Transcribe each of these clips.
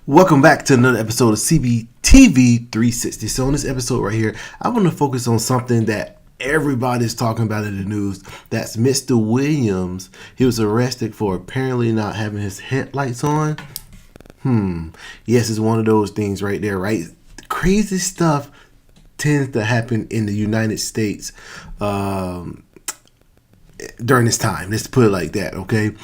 Welcome back to another episode of CBTV 360. So in this episode right here, I want to focus on something that everybody's talking about in the news. That's Mr. Williams. He was arrested for apparently not having his headlights on. Yes, it's one of those things right there, right? Crazy stuff tends to happen in the United States during this time. Let's put it like that, okay?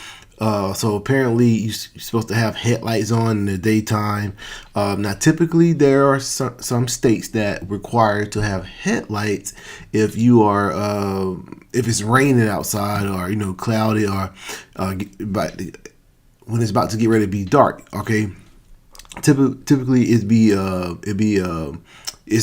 So apparently you're supposed to have headlights on in the daytime. Now, typically there are some states that require to have headlights if you are if it's raining outside or cloudy or when it's about to get ready to be dark. Okay, typically it's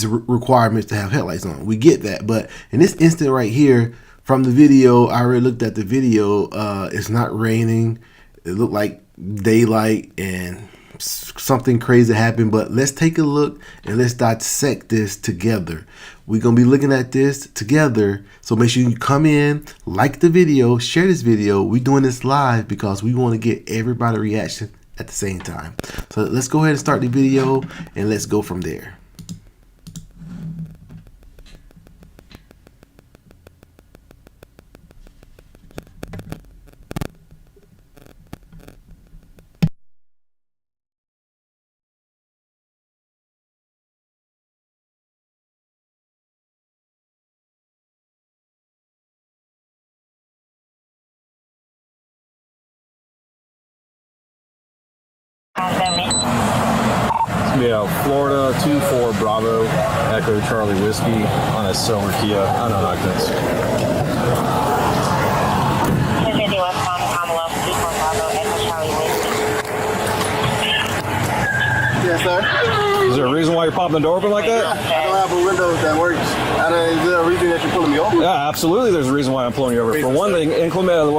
a requirement to have headlights on. We get that, but in this instant right here. From the video, I already looked at the video. It's not raining. It looked like daylight and something crazy happened. But let's take a look and let's dissect this together. We're going to be looking at this together. So make sure you come in, like the video, share this video. We're doing this live because we want to get everybody's reaction at the same time. So let's go ahead and start the video and let's go from there. Yeah, Florida 24 Bravo Echo Charlie Whiskey on a silver Kia. I know not this. 250 westbound Commonwealth 24 Bravo Echo Charlie Whiskey. Yes, sir. Is there a reason why you're popping the door open like that? I don't have a window that works. Is there a reason that you're pulling me over? Yeah, absolutely. There's a reason why I'm pulling you over. For one thing, inclement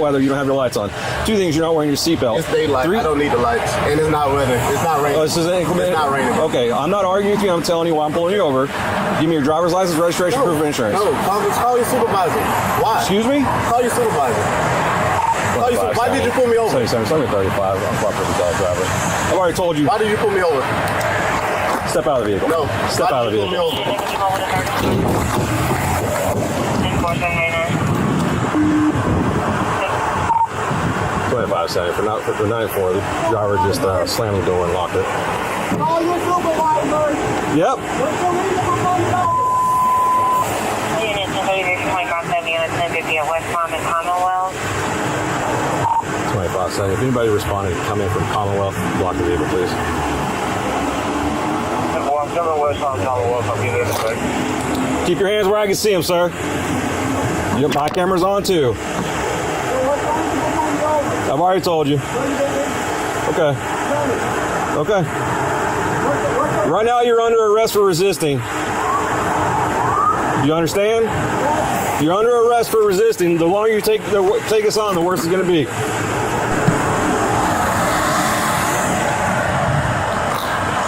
weather, you don't have your lights on. Two things, you're not wearing your seatbelt. It's daylight. I don't need the lights. And it's not weather. It's not raining. Oh, this is inclement? It's not raining. Okay, I'm not arguing with you. I'm telling you why I'm pulling you over. Give me your driver's license, registration, proof of insurance. No, call your supervisor. Why? Excuse me? Call your supervisor. Why did you pull me over? 77, 35. I'm proper driver. I've already told you. Why did you pull me over? Step out of the vehicle. No. Step out of the vehicle. Why did you pull me over? 25 seconds. For 94, the driver just slammed the door and locked it. Call your supervisor. Yep. Unit 1050 at West Palm and Commonwealth. 25 seconds. If anybody responding, come in from Commonwealth, block the vehicle, please. I'm coming west on Commonwealth. I'll get in a second. Keep your hands where I can see them, sir. Yep, my camera's on too. I've already told you. Okay. Okay. Right now you're under arrest for resisting. You understand? You're under arrest for resisting. The longer you take us on, the worse it's going to be.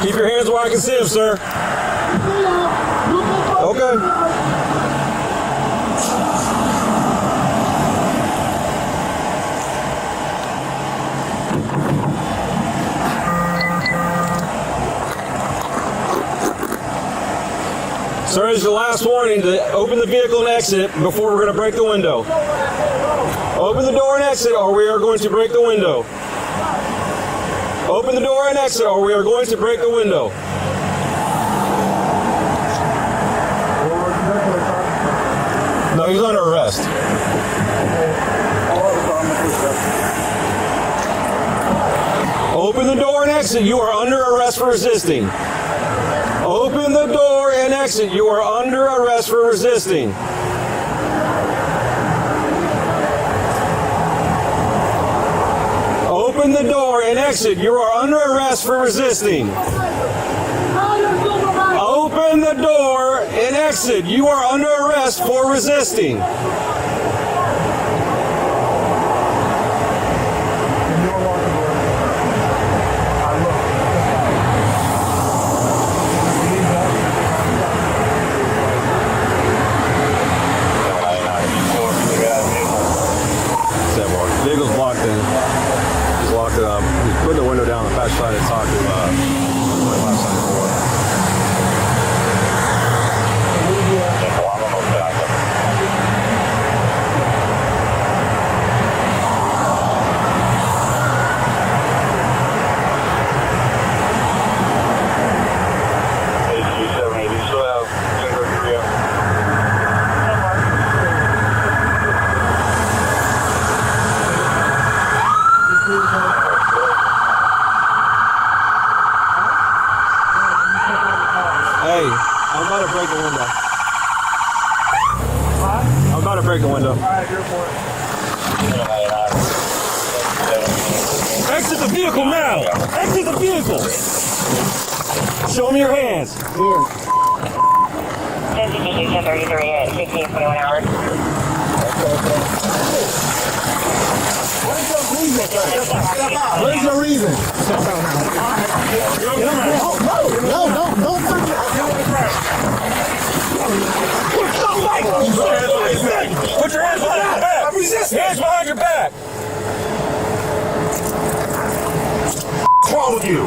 Keep your hands where I can see them, sir. Okay. Sir, this is your last warning to open the vehicle and exit before we're going to break the window. Open the door and exit or we are going to break the window. Open the door and exit or we are going to break the window. No, he's under arrest. Open the door and exit. You are under arrest for resisting. Open the door and exit. You are under arrest for resisting. Open the door and exit. You are under arrest for resisting. Open the door and exit. You are under arrest for resisting. Vehicle's blocked in. locked it up. We put the window down. The patch tried to talk to my last time before. Hey, I'm about to break the window. I'm about to break the window. Exit the vehicle now! Exit the vehicle! Show me your hands. Here. 1033 at 1621 hours. What is your reason? No, don't Put your hands behind your back! Hands behind your back! What's wrong with you?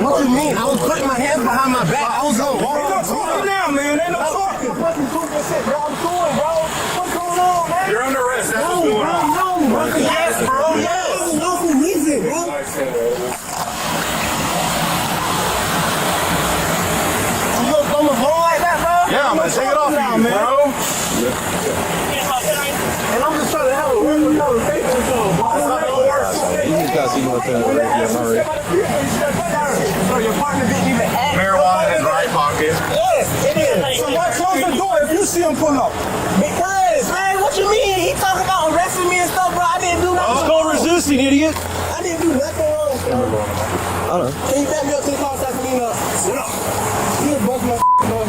What you mean? I was putting my hands behind my back. I was on. Ain't no talking now, man. Ain't no talking. I'm doing, bro. What's going on, man? You're under arrest. That's what's going on. No, yes, bro. Yes. No reason, bro. You look on the phone like that, bro? Yeah, I'm gonna take it off now, you, man. bro. And I'm just trying to have a real conversation with you. You just gotta see what's in the radio. So your partner didn't even ask. Marijuana in his right pocket. Yes, it is. So why close the door if you see him pull up? Because, man, what you mean? He talking about arresting me and stuff, bro. I didn't do nothing. It's called resisting, idiot. I didn't do nothing wrong. I don't know. Can you back me up to the car so I can clean up? Sit up. You just bust my bro.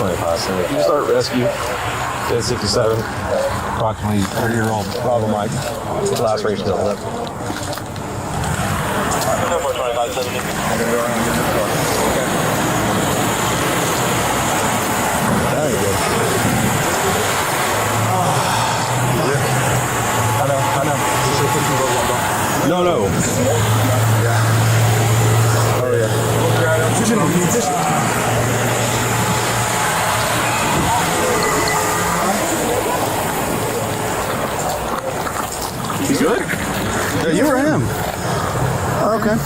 25. You start rescue. 1067. Approximately 30-year-old Bravo Mike. Last race still left. Number 2570. There you go. I know. No. Oh, yeah. You good? Yeah, you or him? Oh, okay.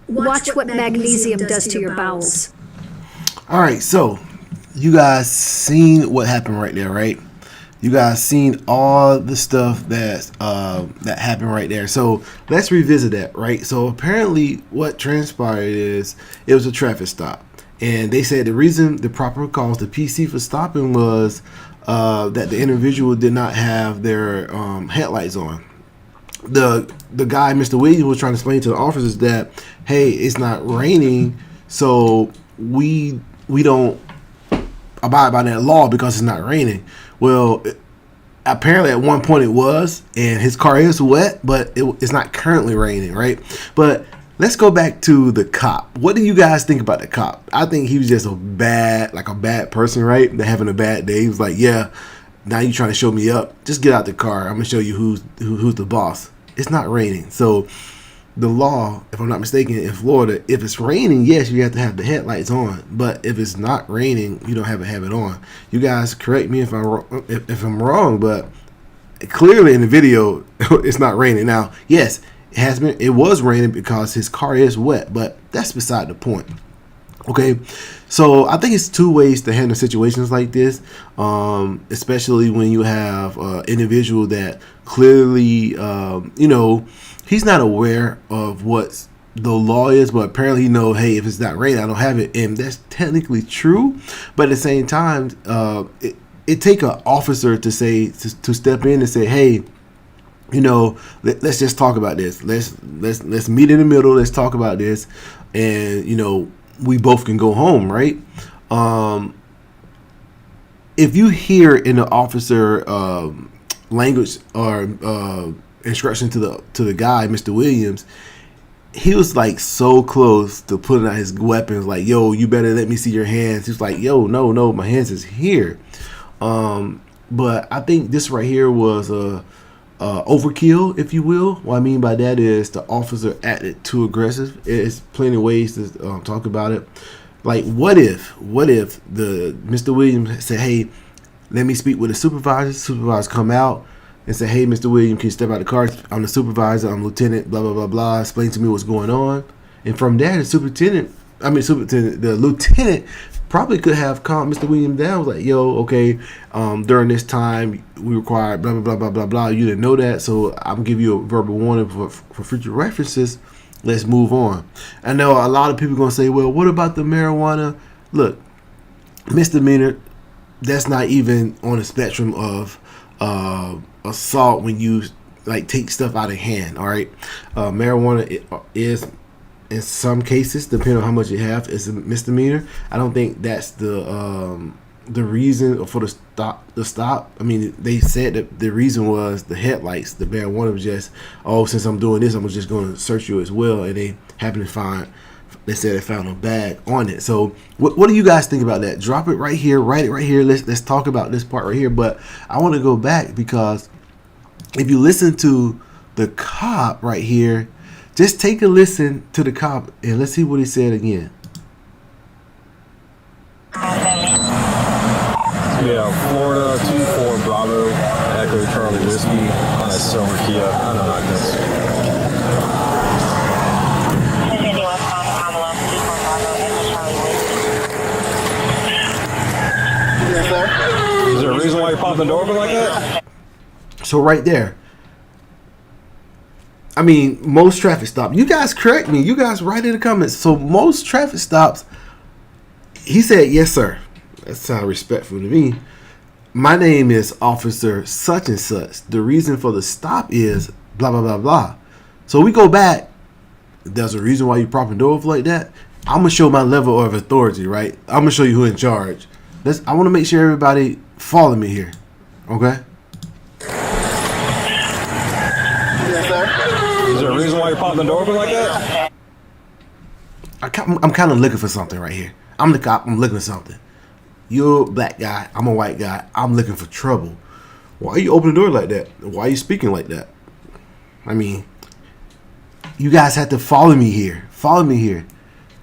Watch what magnesium does to your bowels. All right, so you guys seen what happened right there, right? You guys seen all the stuff that happened right there. So let's revisit that, right? So apparently what transpired is it was a traffic stop. And they said the reason, the proper cause, the PC for stopping was that the individual did not have their headlights on. The guy, Mr. Williams, was trying to explain to the officers that, hey, it's not raining, so we don't abide by that law because it's not raining. Well, apparently at one point it was, and his car is wet, but it's not currently raining, right? But let's go back to the cop. What do you guys think about the cop? I think he was just a bad person, right? They're having a bad day. He was like, yeah, now you trying to show me up. Just get out the car. I'm going to show you who's the boss. It's not raining. So the law, if I'm not mistaken, in Florida, if it's raining, yes, you have to have the headlights on. But if it's not raining, you don't have to have it on. You guys correct me if I'm wrong, but clearly in the video, it's not raining. Now, yes, it was raining because his car is wet, but that's beside the point. Okay, so I think it's two ways to handle situations like this, especially when you have an individual that clearly, he's not aware of what the law is, but apparently he knows, hey, if it's not raining, I don't have it, and that's technically true. But at the same time, it take an officer to step in and say, hey, let's just talk about this. Let's meet in the middle. Let's talk about this, and we both can go home, right? If you hear in the officer language or instruction to the guy, Mr. Williams, he was like so close to putting out his weapons, like, yo, you better let me see your hands. He was like, yo, no, my hands is here. But I think this right here was a overkill, if you will. What I mean by that is the officer acted too aggressive. There's plenty of ways to talk about it. Like, what if the Mr. Williams said, hey, let me speak with the supervisor. Supervisor come out and say, hey, Mr. Williams, can you step out of the car? I'm the supervisor. I'm lieutenant, blah, blah, blah, blah. Explain to me what's going on. And from there, the lieutenant probably could have calmed Mr. Williams down. Was like, yo, okay, during this time, we required blah, blah, blah, blah, blah, blah. You didn't know that, so I'm giving you a verbal warning for future references. Let's move on. I know a lot of people going to say, well, what about the marijuana? Look, misdemeanor, that's not even on the spectrum of assault when you like take stuff out of hand, all right? Marijuana is, in some cases, depending on how much you have, is a misdemeanor. I don't think that's the reason for the stop. I mean, they said that the reason was the headlights. The marijuana was just, oh, since I'm doing this, I'm just going to search you as well. And they happened to find, they said they found a bag on it. So what do you guys think about that? Drop it right here, write it right here. Let's talk about this part right here. But I want to go back, because if you listen to the cop right here, just take a listen to the cop and let's see what he said again. Yeah, Florida 24 Bravo, Echo Charlie Whiskey on a silver Kia. I don't like this. Continue westbound Kamala, 24 Bravo, Echo Charlie Whiskey. Yes, sir. Is there a reason why you're popping the door open like that? So right there, I mean, most traffic stops, you guys correct me, you guys write in the comments. So most traffic stops, he said, yes, sir. That sounds respectful to me. My name is Officer such and such. The reason for the stop is blah, blah, blah, blah. So we go back. There's a reason why you propping the door off like that. I'm going to show my level of authority, right? I'm going to show you who in charge. I want to make sure everybody follow me here. Okay? Yes, sir. Is there a reason why you're popping the door open like that? I'm kind of looking for something right here. I'm the cop. I'm looking for something. You're a black guy. I'm a white guy. I'm looking for trouble. Why are you opening the door like that? Why are you speaking like that? I mean, you guys have to follow me here. Follow me here.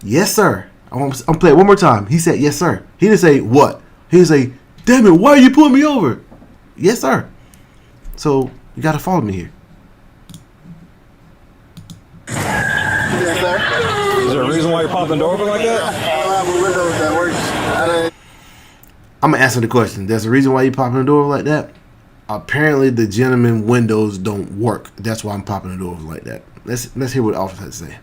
Yes, sir. I'm playing it one more time. He said, yes, sir. He didn't say what. He didn't say, damn it, why are you pulling me over? Yes, sir. So you got to follow me here. Yes, sir. Is there a reason why you're popping the door open like that? I don't have a window that works. I'm going to answer the question. There's a reason why you popping the door like that? Apparently the gentleman windows don't work. That's why I'm popping the door like that. Let's hear what the officer has to say.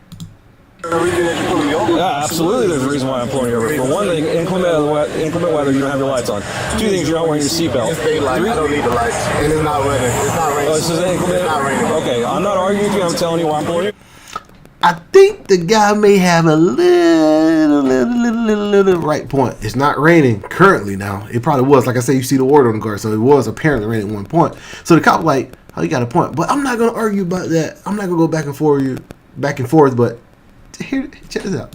Yeah, absolutely. There's a reason why I'm pulling you over. For one thing, inclement weather, you don't have your lights on. Two things, you're not wearing your seatbelt. It's daylight. I don't need the lights. And it's not raining. It's not raining. Oh, this is inclement? It's not raining. Okay, I'm not arguing with you. I'm telling you why I'm pulling you. I think the guy may have a little right point. It's not raining currently now. It probably was. Like I said, you see the word on the car, so it was apparently raining at one point. So the cop like, oh, you got a point. But I'm not going to argue about that. I'm not going to go back and forth, but here, check this out.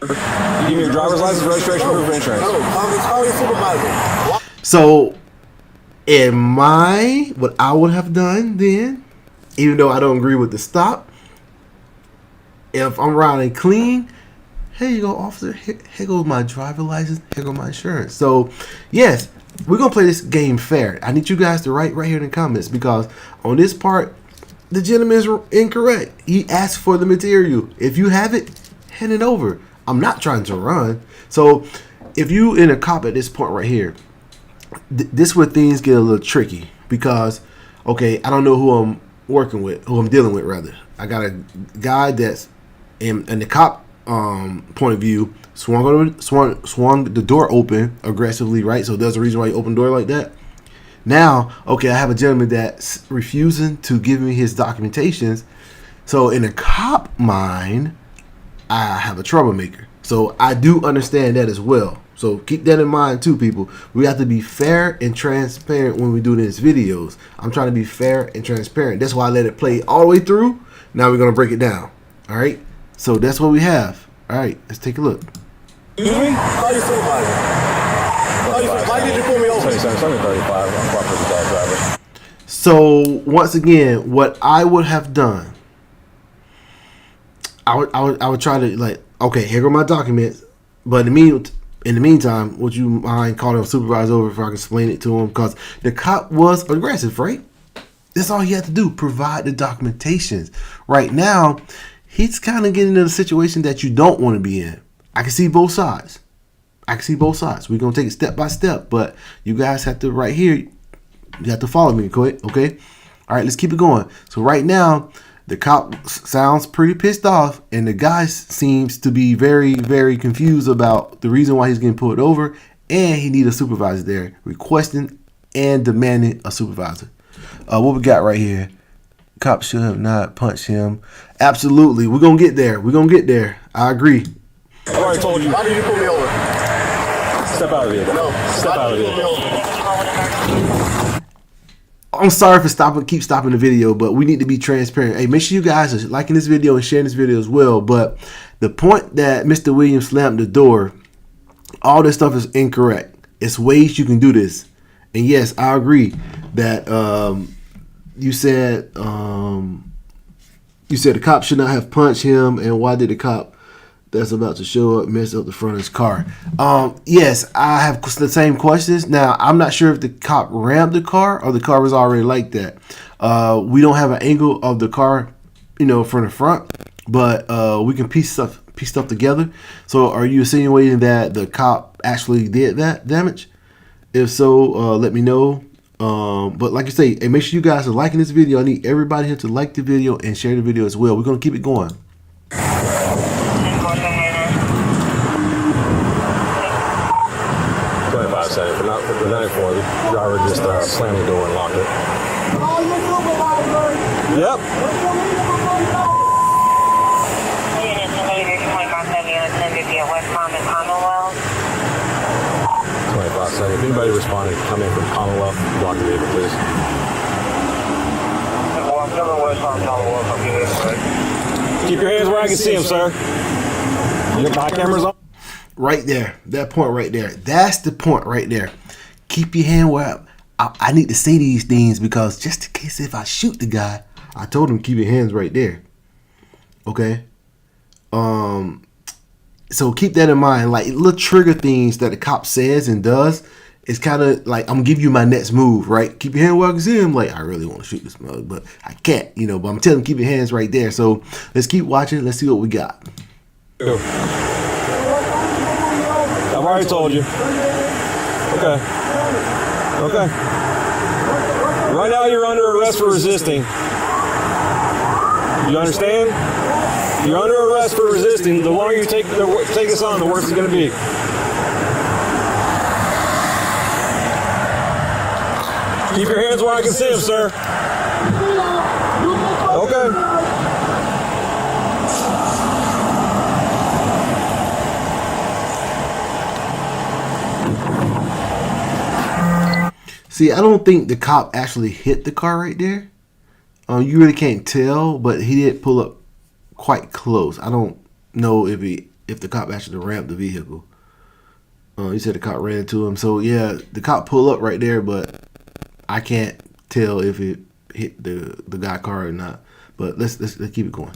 You give me your driver's license, registration, proof of insurance. Call your supervisor. So, what I would have done then, even though I don't agree with the stop, if I'm riding clean, here you go, officer. Here goes my driver's license. Here goes my insurance. So, yes, we're going to play this game fair. I need you guys to write right here in the comments, because on this part, the gentleman is incorrect. He asked for the material. If you have it, hand it over. I'm not trying to run. So if you in a cop at this point right here, this is where things get a little tricky, because, okay, I don't know who I'm dealing with rather. I got a guy that's in the cop point of view, swung the door open aggressively, right? So there's a reason why you open the door like that. Now, okay, I have a gentleman that's refusing to give me his documentations. So in a cop mind, I have a troublemaker. So I do understand that as well. So keep that in mind too, people. We have to be fair and transparent when we do these videos. I'm trying to be fair and transparent. That's why I let it play all the way through. Now we're going to break it down. All right. So that's what we have. All right. Let's take a look. Excuse me? Why did you pull me over? 2735. I'm cooperating dog driver. So once again, what I would have done, I would try to like, okay, here go my documents. But in the meantime, would you mind calling a supervisor over if I can explain it to him? Because the cop was aggressive, right? That's all he had to do, provide the documentations. Right now, he's kind of getting in a situation that you don't want to be in. I can see both sides. We're going to take it step by step, but you guys have to, right here, you have to follow me, okay? All right, let's keep it going. So right now, the cop sounds pretty pissed off, and the guy seems to be very, very confused about the reason why he's getting pulled over, and he needs a supervisor there, requesting and demanding a supervisor. What we got right here? Cop should have not punched him. Absolutely. We're going to get there. I agree. I already told you. Why did you pull me over? Step out of here. No. Step out of here. I'm sorry for keep stopping the video, but we need to be transparent. Hey, make sure you guys are liking this video and sharing this video as well. But the point that Mr. Williams slammed the door, all this stuff is incorrect. It's ways you can do this. And yes, I agree that you said the cop should not have punched him, and why did the cop that's about to show up mess up the front of his car? Yes, I have the same questions. Now, I'm not sure if the cop rammed the car or the car was already like that. We don't have an angle of the car, from the front, but we can piece stuff together. So are you insinuating that the cop actually did that damage? If so, let me know. But like I say, hey, make sure you guys are liking this video. I need everybody here to like the video and share the video as well. We're going to keep it going. 25 seconds. For 94, the driver just slammed the door and locked it. Yep. If anybody responded, come in from Commonwealth, block the vehicle, please. Keep your hands where I can see them, sir. Your body camera's on. Right there, that point right there. That's the point right there. Keep your hand where I need to say these things, because just in case if I shoot the guy, I told him keep your hands right there. Okay. So keep that in mind. Like little trigger things that the cop says and does, it's kind of like, I'm gonna give you my next move, right? Keep your hand where I can see him. Like, I really want to shoot this mug, but I can't, but I'm telling him keep your hands right there. So let's keep watching. Let's see what we got. I've already told you. Okay. Right now you're under arrest for resisting. You understand? You're under arrest for resisting. The longer you take this on, the worse it's going to be. Keep your hands where I can see them, sir. Okay. See, I don't think the cop actually hit the car right there. You really can't tell, but he did pull up quite close. I don't know if the cop actually rammed the vehicle. He said the cop ran into him. So yeah, the cop pulled up right there, but I can't tell if it hit the guy car or not. But let's keep it going.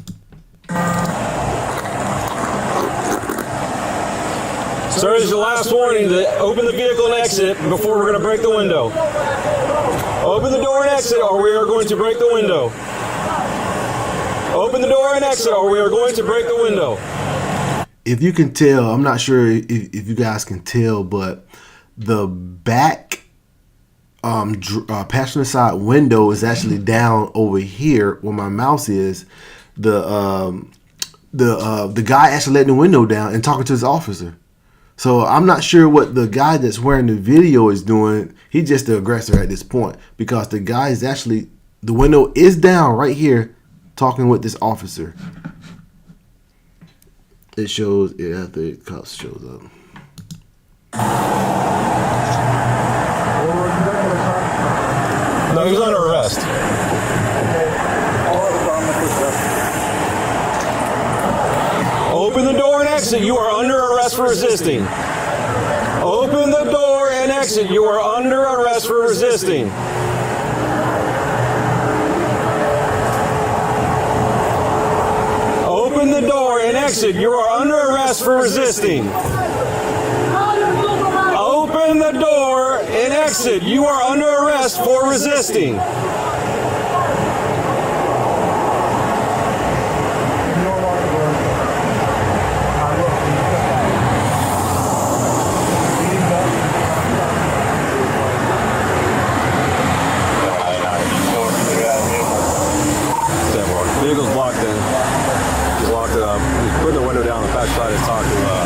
Sir, this is your last warning to open the vehicle and exit before we're going to break the window. Open the door and exit, or we are going to break the window. Open the door and exit, or we are going to break the window. If you can tell, I'm not sure if you guys can tell, but the back passenger side window is actually down over here where my mouse is. The guy actually letting the window down and talking to his officer. So I'm not sure what the guy that's wearing the video is doing. He's just the aggressor at this point, because the guy is actually, the window is down right here talking with this officer. It shows it after the cops shows up. No, he was under arrest. Open the door and exit. You are under arrest for resisting. Open the door and exit. You are under arrest for resisting. Open the door and exit. You are under arrest for resisting. Open the door and exit. You are under arrest for resisting. Vehicle's blocked in. He's locked it up. He's putting the window down on the back side to talk to 2574.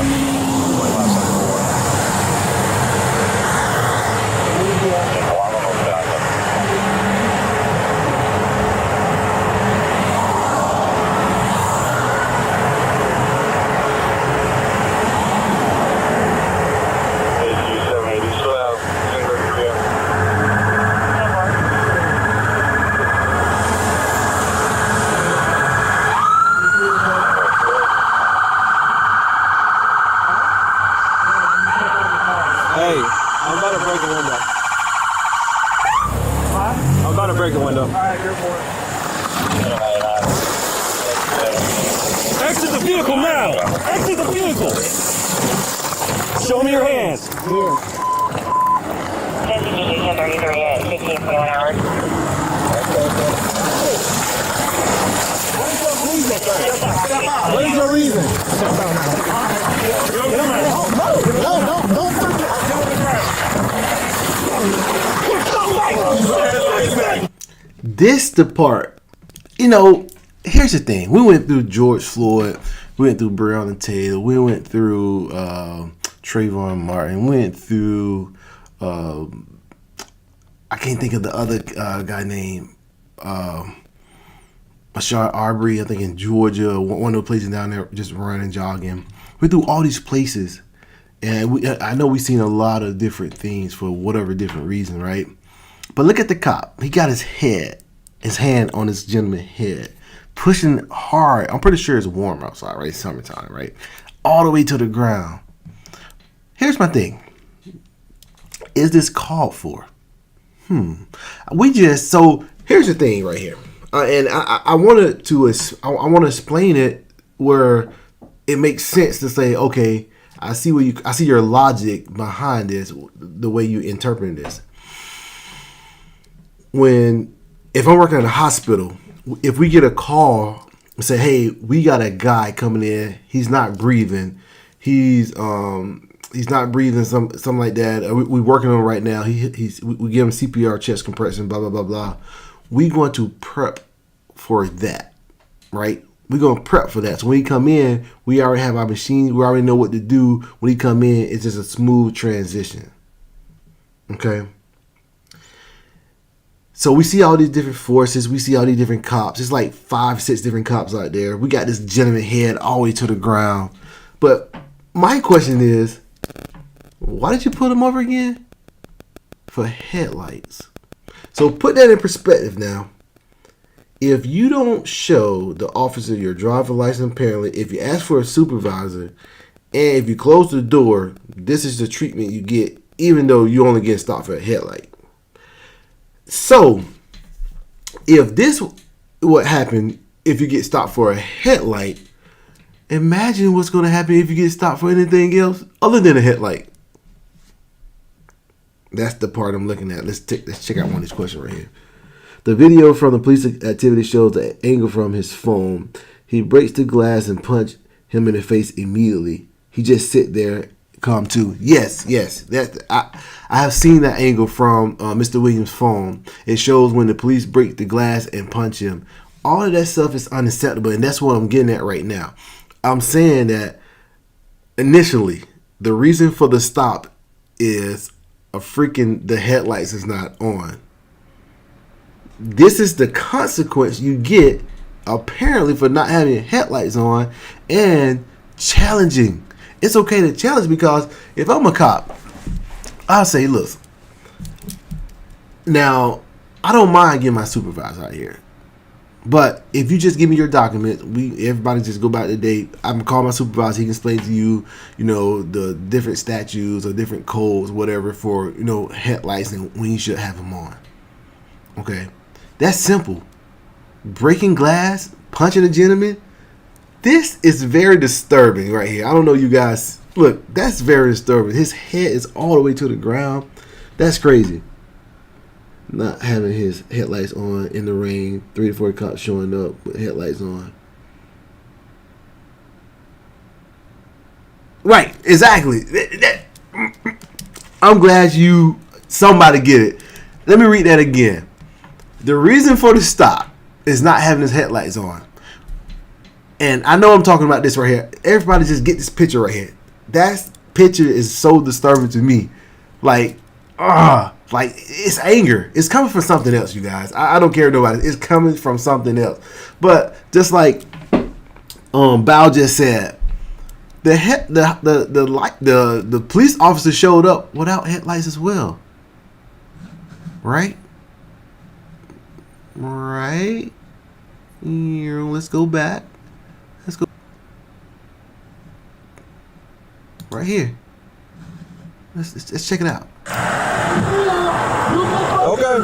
Hey, I'm about to break the window. I'm about to break the window. Exit the vehicle now! Exit the vehicle! Show me your hands. Here. 1033 at 1521 hours. What is your reason? This the part. You know, here's the thing. We went through George Floyd. We went through Breonna Taylor. We went through Trayvon Martin. We went through I can't think of the other guy named Ashard Arbery, I think in Georgia, one of the places down there, just running, jogging. We went through all these places, and I know we've seen a lot of different things for whatever different reason, right? But look at the cop. He got his hand on this gentleman's head, pushing hard. I'm pretty sure it's warm outside, right? Summertime, right? All the way to the ground. Here's my thing. Is this called for? So here's the thing right here. And I want to explain it where it makes sense to say, okay, I see your logic behind this, the way you interpret this. If I'm working at a hospital, if we get a call and say, hey, we got a guy coming in, he's not breathing, he's not breathing, something like that. We're working on him right now. We give him CPR, chest compression, blah blah blah blah. We're going to prep for that, right? We're going to prep for that. So when he come in, we already have our machines. We already know what to do. When he come in, it's just a smooth transition. Okay? So we see all these different forces. We see all these different cops. It's like 5, 6 different cops out there. We got this gentleman head all the way to the ground. But my question is, why did you put him over again? For headlights. So put that in perspective now. If you don't show the officer your driver license, apparently, if you ask for a supervisor, and if you close the door, this is the treatment you get, even though you only get stopped for a headlight. So, if this would happen if you get stopped for a headlight, imagine what's going to happen if you get stopped for anything else other than a headlight. That's the part I'm looking at. Let's check out one of these questions right here. The video from the police activity shows the angle from his phone. He breaks the glass and punch him in the face immediately. He just sit there, calm too. Yes. I have seen that angle from Mr. Williams' phone. It shows when the police break the glass and punch him. All of that stuff is unacceptable, and that's what I'm getting at right now. I'm saying that initially, the reason for the stop is the headlights is not on. This is the consequence you get apparently for not having headlights on, and challenging. It's okay to challenge, because if I'm a cop, I'll say, look, now I don't mind getting my supervisor out here, but if you just give me your documents, everybody just go back to the day. I'm gonna call my supervisor. He can explain to you, the different statutes or different codes, whatever, for headlights and when you should have them on. Okay, that's simple. Breaking glass, punching a gentleman. This is very disturbing right here. I don't know, you guys. Look, that's very disturbing. His head is all the way to the ground. That's crazy. Not having his headlights on in the rain. 3 to 4 cops showing up with headlights on. Right, exactly. I'm glad somebody get it. Let me read that again. The reason for the stop is not having his headlights on. And I know I'm talking about this right here. Everybody just get this picture right here. That picture is so disturbing to me. Like it's anger. It's coming from something else, you guys. I don't care nobody. It's coming from something else. But just like Bow just said, the police officer showed up without headlights as well. Right? Right. Here, let's go back. Let's go right here. Let's check it out. Okay.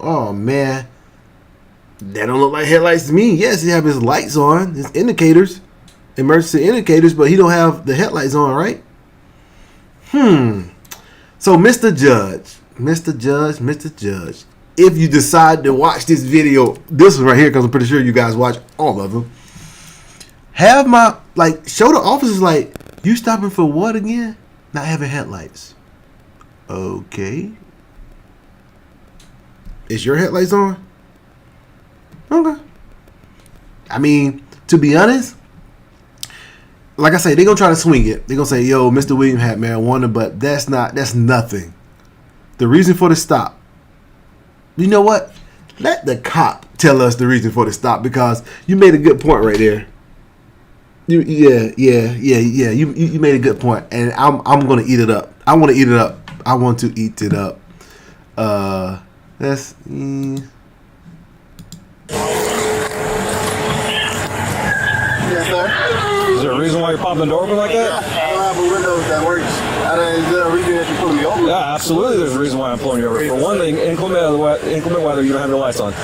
Oh man, that don't look like headlights to me. Yes, he have his lights on, his indicators, emergency indicators, but he don't have the headlights on, right? So, Mr. Judge, if you decide to watch this video, this one right here, because I'm pretty sure you guys watch all of them, show the officers, you stopping for what again? Not having headlights. Okay. Is your headlights on? Okay. I mean, to be honest, like I say, they're going to try to swing it. They're going to say, yo, Mr. William had marijuana, but that's nothing. The reason for the stop. You know what? Let the cop tell us the reason for the stop, because you made a good point right there. You made a good point, and I'm gonna eat it up. I want to eat it up. I want to eat it up. That's. Yes, sir. Is there a reason why you're popping the door open like that? I don't have a window that works. Is there a reason that you pull me over? Yeah, absolutely. There's a reason why I'm pulling you over. For one thing, inclement weather, you don't have your lights on.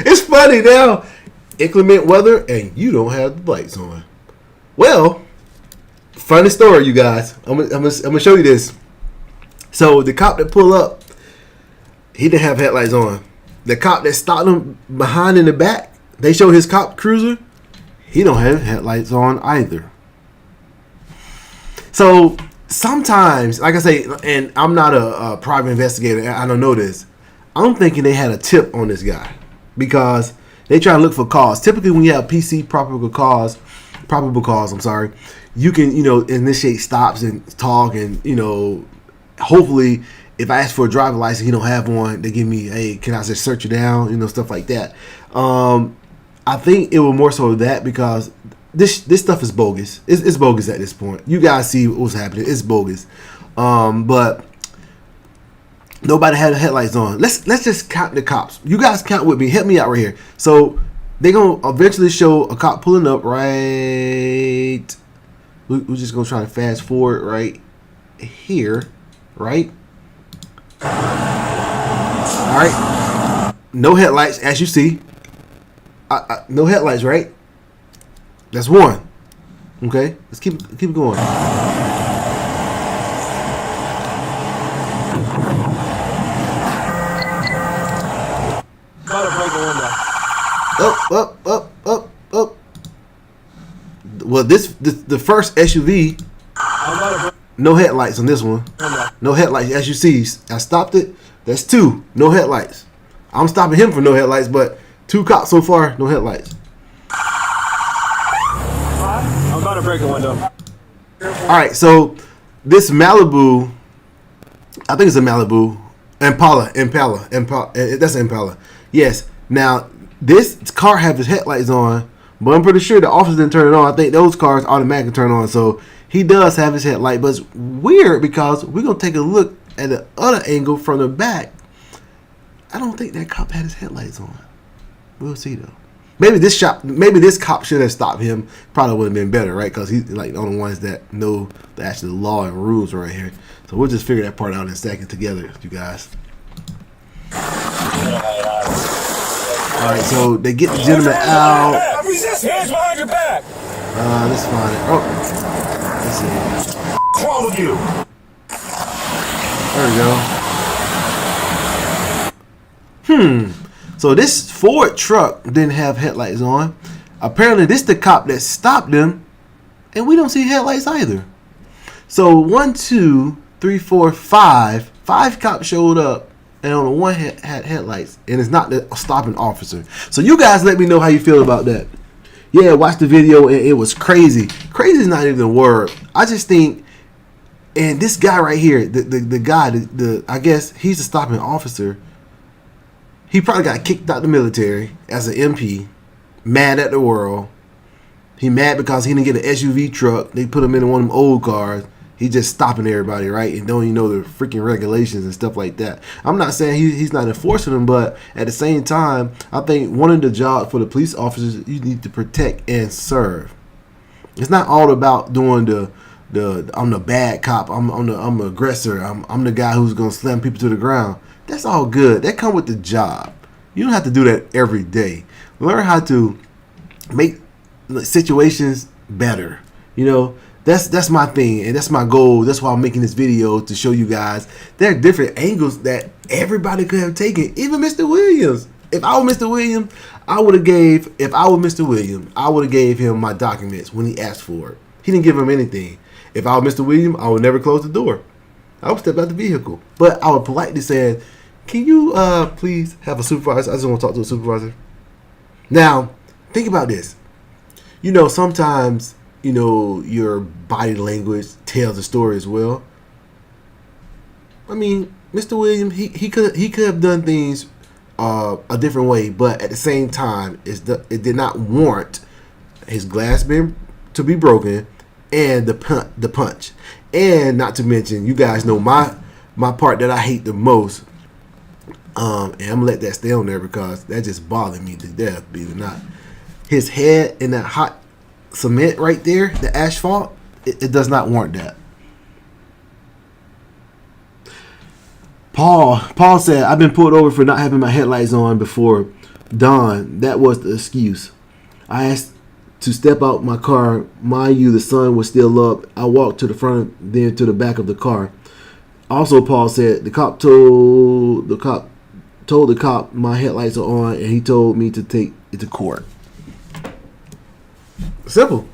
It's funny now. Inclement weather and you don't have the lights on. Well, funny story, you guys. I'm gonna show you this. So the cop that pulled up, he didn't have headlights on. The cop that stopped him behind in the back, they show his cop cruiser, he don't have headlights on either. So sometimes, like I say, and I'm not a private investigator, I don't know this, I'm thinking they had a tip on this guy, because they try to look for cause. Typically, when you have PC probable cause, you can, initiate stops and talk, and, hopefully, if I ask for a driver's license, he don't have one, they give me, hey, can I just search you down, stuff like that. I think it was more so that, because this stuff is bogus. It's bogus at this point. You guys see what's happening. It's bogus. But nobody had the headlights on. Let's just count the cops. You guys count with me. Help me out right here. So they're gonna eventually show a cop pulling up right. We're just gonna try to fast forward right here, right? All right. No headlights, as you see. No headlights, right? That's one. Okay. Let's keep going. Up. Well, the first SUV, no headlights on this one. No headlights, as you see. I stopped it. That's two. No headlights. I'm stopping him for no headlights, but two cops so far, no headlights. I'm about to break the window. All right, so this Malibu, I think it's a Malibu, Impala. That's Impala. Yes. Now, this car have his headlights on, but I'm pretty sure the officer didn't turn it on. I think those cars automatically turn on, so he does have his headlight. But it's weird because we're gonna take a look at the other angle from the back. I don't think that cop had his headlights on. We'll see though. Maybe this cop should have stopped him. Probably would have been better, right? Because he's like the only ones that know the actual law and rules right here. So we'll just figure that part out in a second together, you guys. All right, so they get the gentleman out. Resist. Hands behind your back. Let's find it. Oh, let's see. What's wrong with you? There we go. So this Ford truck didn't have headlights on. Apparently, this the cop that stopped them, and we don't see headlights either. So 1, 2, 3, 4, 5. 5 cops showed up, and on the one had headlights, and it's not the stopping officer. So you guys let me know how you feel about that. Yeah, watch the video, and it was crazy. Crazy is not even a word. I just think, and this guy right here, the guy, I guess he's the stopping officer. He probably got kicked out of the military as an MP, mad at the world. He mad because he didn't get an SUV truck. They put him in one of them old cars. He just stopping everybody, right? And don't even know the freaking regulations and stuff like that. I'm not saying he's not enforcing them, but at the same time, I think one of the jobs for the police officers, you need to protect and serve. It's not all about doing the I'm the bad cop. I'm the aggressor. I'm the guy who's gonna slam people to the ground. That's all good. That come with the job. You don't have to do that every day. Learn how to make situations better. You know, that's my thing, and that's my goal. That's why I'm making this video, to show you guys there are different angles that everybody could have taken. Even Mr. Williams. If I was Mr. Williams, I would have gave him my documents when he asked for it. He didn't give him anything. If I was Mr. Williams, I would never close the door. I would step out the vehicle. But I would politely say, can you please have a supervisor? I just want to talk to a supervisor. Now, think about this. You know, sometimes, you know, your body language tells the story as well. I mean, Mr. Williams, he could have done things a different way, but at the same time, it did not warrant his glass being to be broken and the punch. And not to mention, you guys know my part that I hate the most. And I'm gonna let that stay on there because that just bothered me to death, believe it or not. His head in that hot cement right there, the asphalt, it does not warrant that. Paul said, I've been pulled over for not having my headlights on before dawn. That was the excuse. I asked to step out my car. Mind you, the sun was still up. I walked to the front, then to the back of the car. Also, Paul said, the cop told the cop my headlights are on, and he told me to take it to court. Simple.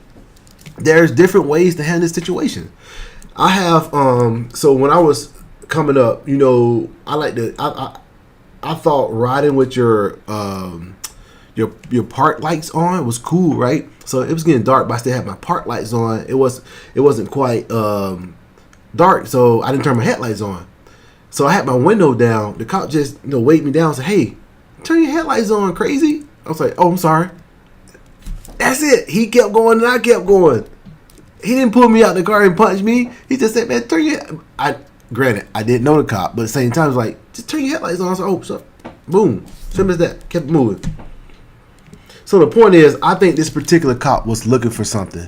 There's different ways to handle this situation. I have so when I was coming up, you know, I thought riding with your park lights on was cool, right? So it was getting dark, but I still had my park lights on. It wasn't quite dark, so I didn't turn my headlights on. So I had my window down. The cop just, you know, waved me down and said, "Hey, turn your headlights on, crazy." I was like, "Oh, I'm sorry." That's it. He kept going and I kept going. He didn't pull me out the car and punch me. He just said, "Man, turn your..." Granted, I didn't know the cop, but at the same time, it was like, just turn your headlights on. I was like, "Oh, so boom." Simple as that. Kept moving. So the point is, I think this particular cop was looking for something.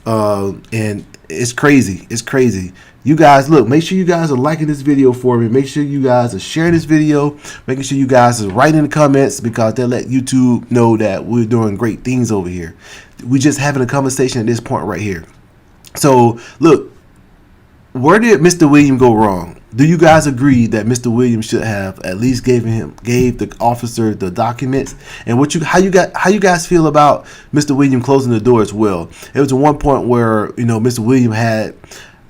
And it's crazy. It's crazy. You guys, look, make sure you guys are liking this video for me. Make sure you guys are sharing this video. Making sure you guys are writing in the comments, because they'll let YouTube know that we're doing great things over here. We're just having a conversation at this point right here. So, look, where did Mr. Williams go wrong? Do you guys agree that Mr. Williams should have at least gave the officer the documents? And how you guys feel about Mr. Williams closing the door as well? It was at one point where, you know, Mr. Williams had,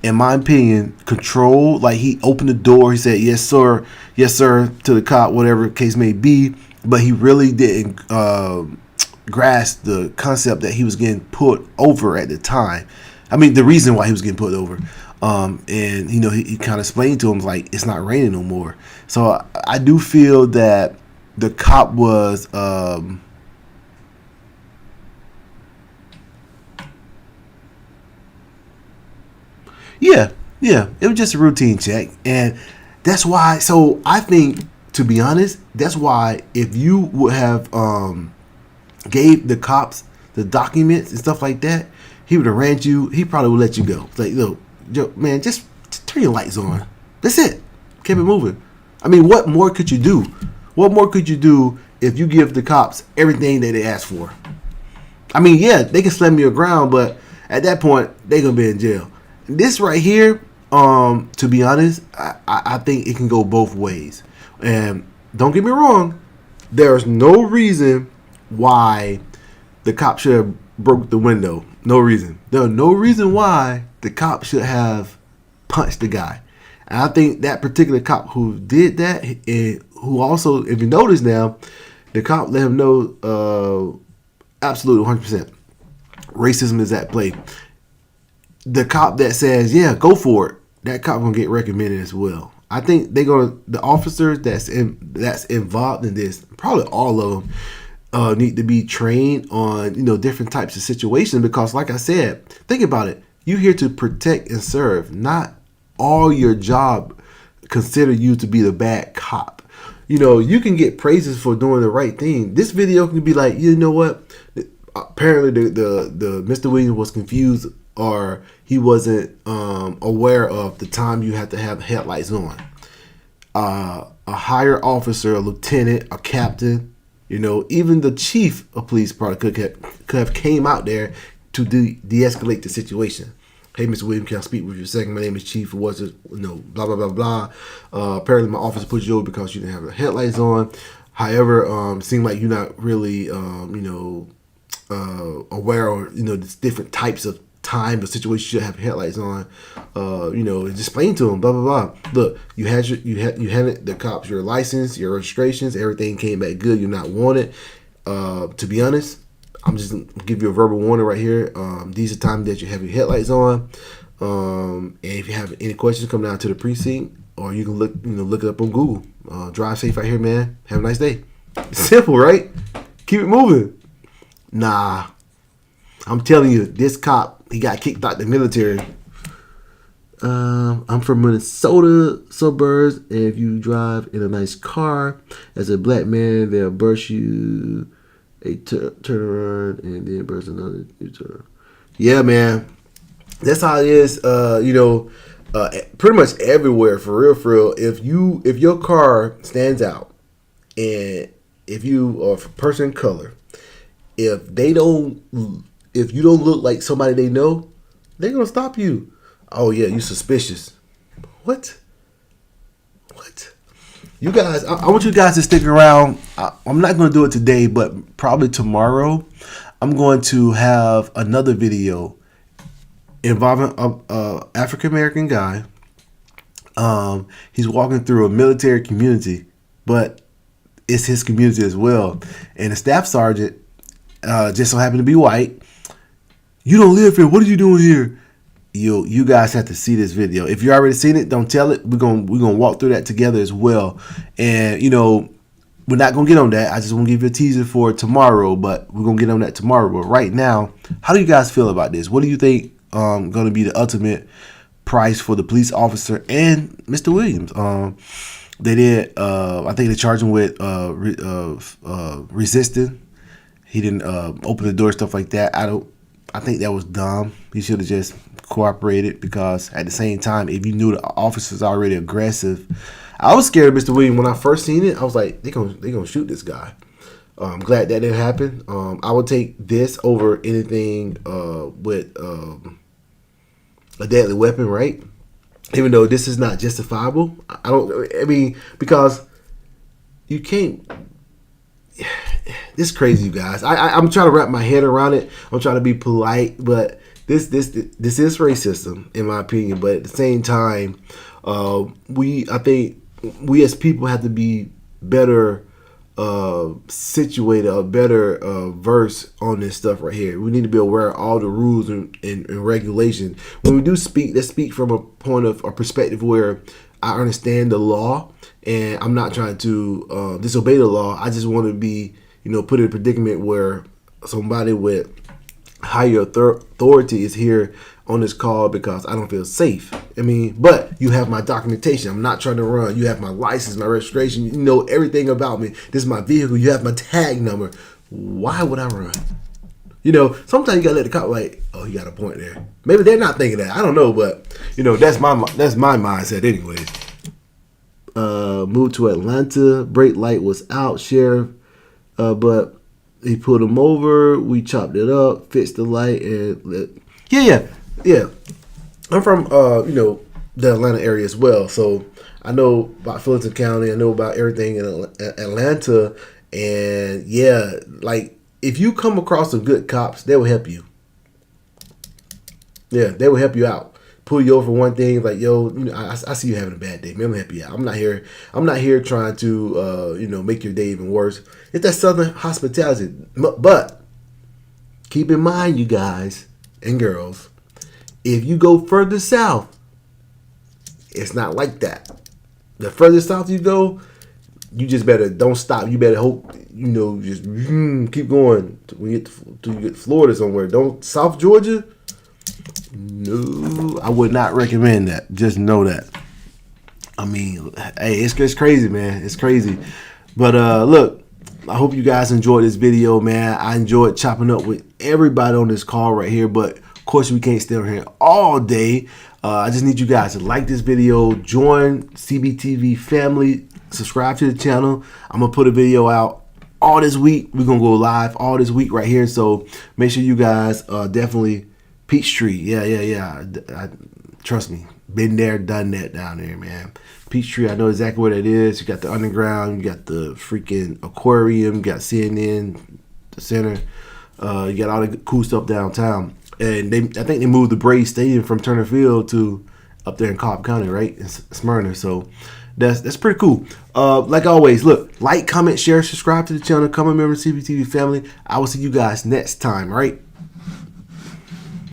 in my opinion, control. Like, he opened the door, he said yes sir to the cop, whatever the case may be, but he really didn't grasp the concept that he was getting put over at the time. I mean, the reason why he was getting put over. And you know, he kind of explained to him, like, it's not raining no more. So I do feel that the cop was Yeah, it was just a routine check, and that's why. So I think, to be honest, that's why if you would have gave the cops the documents and stuff like that, he would have ran you. He probably would let you go. It's like, look, man, just turn your lights on. That's it. Keep it moving. I mean, what more could you do? What more could you do if you give the cops everything that they asked for? I mean, yeah, they can slam you around, but at that point, they're gonna be in jail. This right here, to be honest, I think it can go both ways. And don't get me wrong, there's no reason why the cop should have broke the window. No reason. There's no reason why the cop should have punched the guy. And I think that particular cop who did that, and who also, if you notice now, the cop let him know absolutely 100% racism is at play. The cop that says, yeah, go for it, that cop gonna get recommended as well. I think the officers that's involved in this, probably all of them, need to be trained on, different types of situations, because like I said, think about it. You're here to protect and serve. Not all your job consider you to be the bad cop. You can get praises for doing the right thing. This video can be like, you know what? Apparently the Mr. Williams was confused, or he wasn't aware of the time you have to have headlights on. A higher officer, a lieutenant, a captain, even the chief of police probably could have came out there to de-escalate the situation. Hey, Mr. Williams, can I speak with you a second? My name is Chief. What's it? Blah, blah, blah, blah. Apparently, my officer put you over because you didn't have the headlights on. However, it seemed like you're not really, aware of, the different types of time or situations you should have headlights on. Just explain to them, blah, blah, blah. Look, you handed the cops your license, your registrations, everything came back good. You're not wanted. To be honest, I'm just gonna give you a verbal warning right here. These are times that you have your headlights on. And if you have any questions, come down to the precinct, or you can look it up on Google. Drive safe out here, man. Have a nice day. Simple, right? Keep it moving. Nah, I'm telling you, this cop, he got kicked out the military. I'm from Minnesota suburbs, and if you drive in a nice car as a black man, they'll burst you a turn around and then burst another U-turn. Yeah, man, that's how it is. Pretty much everywhere, for real. If your car stands out, and if you are a person of color, if you don't look like somebody they know, they're gonna stop you. Oh yeah, you suspicious. What? You guys, I want you guys to stick around. I'm not going to do it today, but probably tomorrow, I'm going to have another video involving a African American guy. He's walking through a military community, but it's his community as well. And the staff sergeant just so happened to be white. You don't live here. What are you doing here? You guys have to see this video. If you already seen it, don't tell it. We're gonna walk through that together as well. And we're not gonna get on that. I just want to give you a teaser for tomorrow, but we're gonna get on that tomorrow. But right now, how do you guys feel about this? What do you think gonna be the ultimate price for the police officer and Mr. Williams? They did. I think they charged him with resisting. He didn't open the door, stuff like that. I think that was dumb. He should have just cooperated, because at the same time, if you knew the officer's already aggressive, I was scared of Mr. Williams when I first seen it. I was like, they gonna shoot this guy. I'm glad that didn't happen. I would take this over anything with a deadly weapon, right? Even though this is not justifiable. Because you can't. This is crazy, you guys. I'm trying to wrap my head around it. I'm trying to be polite, but this is racism, in my opinion. But at the same time, I think we as people have to be better situated, or better versed on this stuff right here. We need to be aware of all the rules and regulations. When we do speak, let's speak from a point of a perspective where I understand the law, and I'm not trying to disobey the law. I just want to be, put in a predicament where somebody with higher authority is here on this call because I don't feel safe. I mean, but you have my documentation. I'm not trying to run. You have my license, my registration. You know everything about me. This is my vehicle. You have my tag number. Why would I run? You know, sometimes you gotta let the cop like, oh, you got a point there. Maybe they're not thinking that. I don't know, but you know, that's my mindset, anyways. Moved to Atlanta. Brake light was out, sheriff, but he pulled him over. We chopped it up, fixed the light, and yeah. I'm from you know, the Atlanta area as well, so I know about Fulton County. I know about everything in Atlanta, and yeah, like if you come across some good cops, they will help you. Yeah, they will help you out. Pull you over for one thing, like, yo, you know, I see you having a bad day. Man, I'm gonna help you out. I'm not here trying to you know, make your day even worse. It's that Southern hospitality. But keep in mind, you guys and girls, if you go further south, it's not like that. The further south you go, you just better don't stop. You better hope, you know, just keep going till you get to Florida somewhere. Don't South Georgia. No, I would not recommend that. Just know that. I mean, hey, it's crazy, man. It's crazy. But look, I hope you guys enjoyed this video, man. I enjoyed chopping up with everybody on this call right here. But of course, we can't stay on here all day. I just need you guys to like this video, join CBTV family, subscribe to the channel. I'm gonna put a video out all this week. We're gonna go live all this week right here. So make sure you guys definitely. Peachtree, yeah. Trust me, been there, done that down there, man. Peachtree, I know exactly what it is. You got the underground, you got the freaking aquarium, you got CNN, the center. You got all the cool stuff downtown. And I think they moved the Braves Stadium from Turner Field to up there in Cobb County, right, in Smyrna. So that's pretty cool. Like always, look, like, comment, share, subscribe to the channel. Come a member of CBTV family. I will see you guys next time, right?